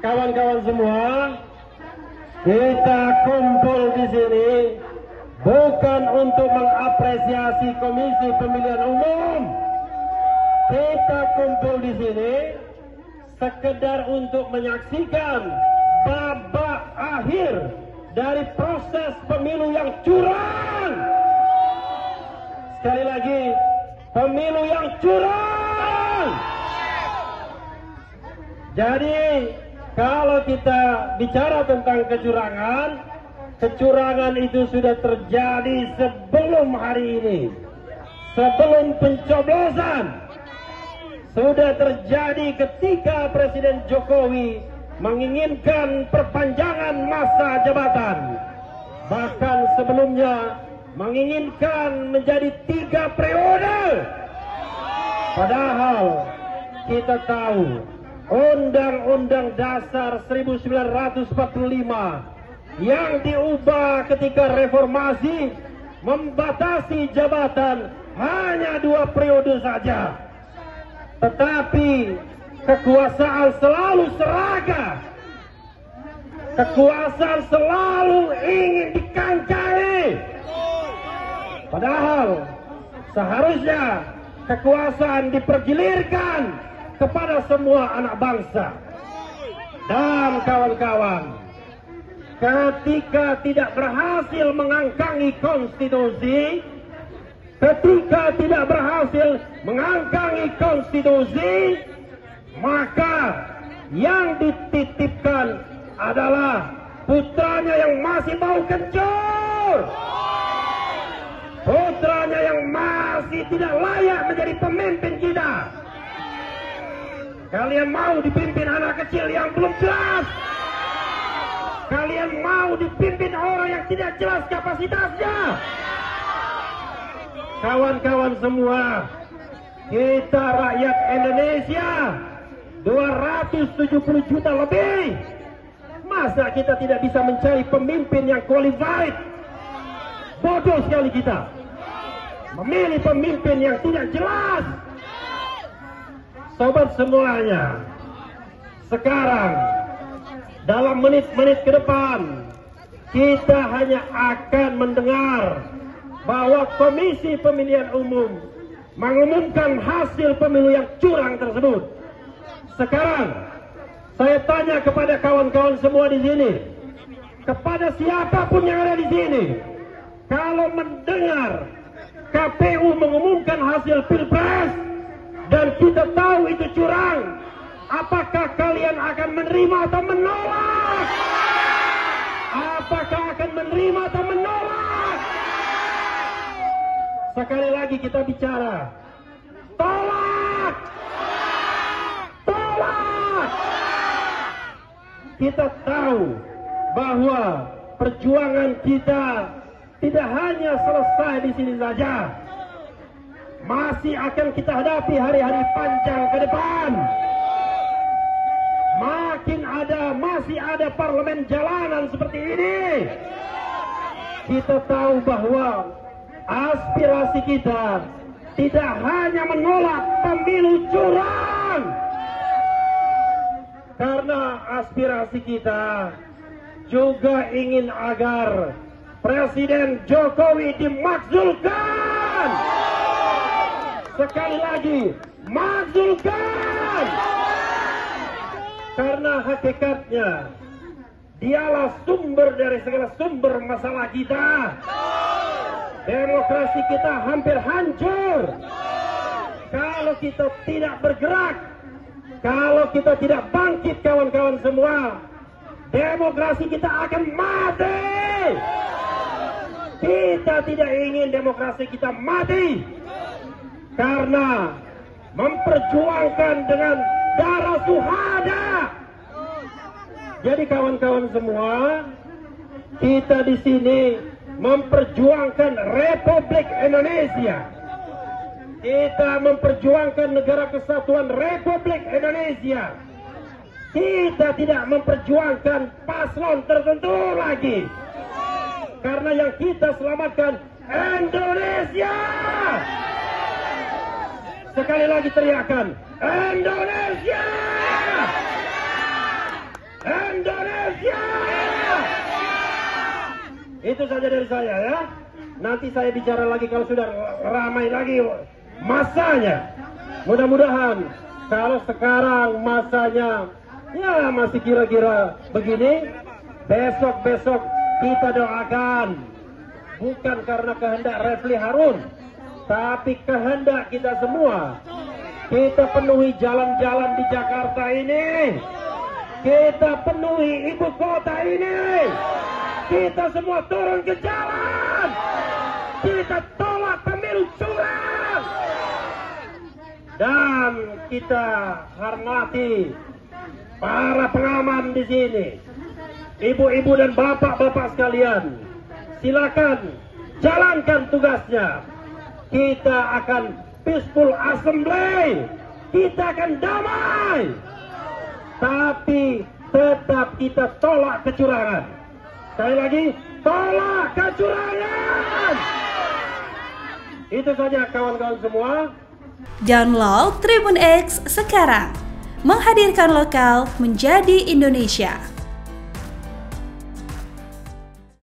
kawan-kawan semua, kita kumpul di sini bukan untuk mengapresiasi Komisi Pemilihan Umum. Kita kumpul di sini sekedar untuk menyaksikan babak akhir dari proses pemilu yang curang. Sekali lagi, pemilu yang curang. Jadi, kalau kita bicara tentang kecurangan, kecurangan itu sudah terjadi sebelum hari ini. Sebelum pencoblosan. Sudah terjadi ketika Presiden Jokowi menginginkan perpanjangan masa jabatan. Bahkan sebelumnya menginginkan menjadi 3 periode. Padahal kita tahu Undang-Undang Dasar 1945 yang diubah ketika reformasi membatasi jabatan hanya 2 periode saja. Tetapi kekuasaan selalu seragam. Kekuasaan selalu ingin dikangkangi. Padahal seharusnya kekuasaan dipergilirkan kepada semua anak bangsa. Dan kawan-kawan, ketika tidak berhasil mengangkangi konstitusi, maka yang dititipkan adalah putranya yang masih mau kencur, putranya yang masih tidak layak menjadi pemimpin kita. Kalian mau dipimpin anak kecil yang belum jelas? Kalian mau dipimpin orang yang tidak jelas kapasitasnya? Kawan-kawan semua, kita rakyat Indonesia 270 juta lebih. Masa kita tidak bisa mencari pemimpin yang qualified? Bodoh sekali kita memilih pemimpin yang tidak jelas. Sobat semuanya, sekarang dalam menit-menit ke depan kita hanya akan mendengar bahwa Komisi Pemilihan Umum mengumumkan hasil pemilu yang curang tersebut. Sekarang saya tanya kepada kawan-kawan semua di sini, kepada siapapun yang ada di sini, kalau mendengar KPU mengumumkan hasil Pilpres dan kita tahu itu curang, apakah kalian akan menerima atau menolak? Apakah akan menerima atau menolak? Sekali lagi kita bicara, tolak! Tolak! Kita tahu bahwa perjuangan kita tidak hanya selesai di sini saja. Masih akan kita hadapi hari-hari panjang ke depan. Masih ada parlemen jalanan seperti ini. Kita tahu bahwa aspirasi kita tidak hanya menolak pemilu curang, karena aspirasi kita juga ingin agar Presiden Jokowi dimakzulkan. Sekali lagi, makzulkan. Karena hakikatnya dialah sumber dari segala sumber masalah kita. Demokrasi kita hampir hancur kalau kita tidak bergerak, kalau kita tidak bangkit. Kawan-kawan semua, demokrasi kita akan mati. Kita tidak ingin demokrasi kita mati, karena memperjuangkan dengan darah suhada. Jadi kawan-kawan semua, kita di sini memperjuangkan Republik Indonesia. Kita memperjuangkan Negara Kesatuan Republik Indonesia. Kita tidak memperjuangkan paslon tertentu lagi, karena yang kita selamatkan Indonesia. Sekali lagi teriakan, Indonesia! Indonesia. Itu saja dari saya ya. Nanti saya bicara lagi kalau sudah ramai lagi masanya. Mudah-mudahan kalau sekarang masanya ya masih kira-kira begini, besok-besok kita doakan. Bukan karena kehendak Refli Harun, tapi kehendak kita semua. Kita penuhi jalan-jalan di Jakarta ini. Kita penuhi ibu kota ini. Kita semua turun ke jalan. Kita tolak pemilu curang. Dan kita hormati para pengaman di sini. Ibu-ibu dan bapak-bapak sekalian, silakan jalankan tugasnya. Kita akan peaceful assembly. Kita akan damai. Tapi tetap kita tolak kecurangan. Sekali lagi, tolak kecurangan. Itu saja kawan-kawan semua. Download Tribun X sekarang. Menghadirkan lokal menjadi Indonesia.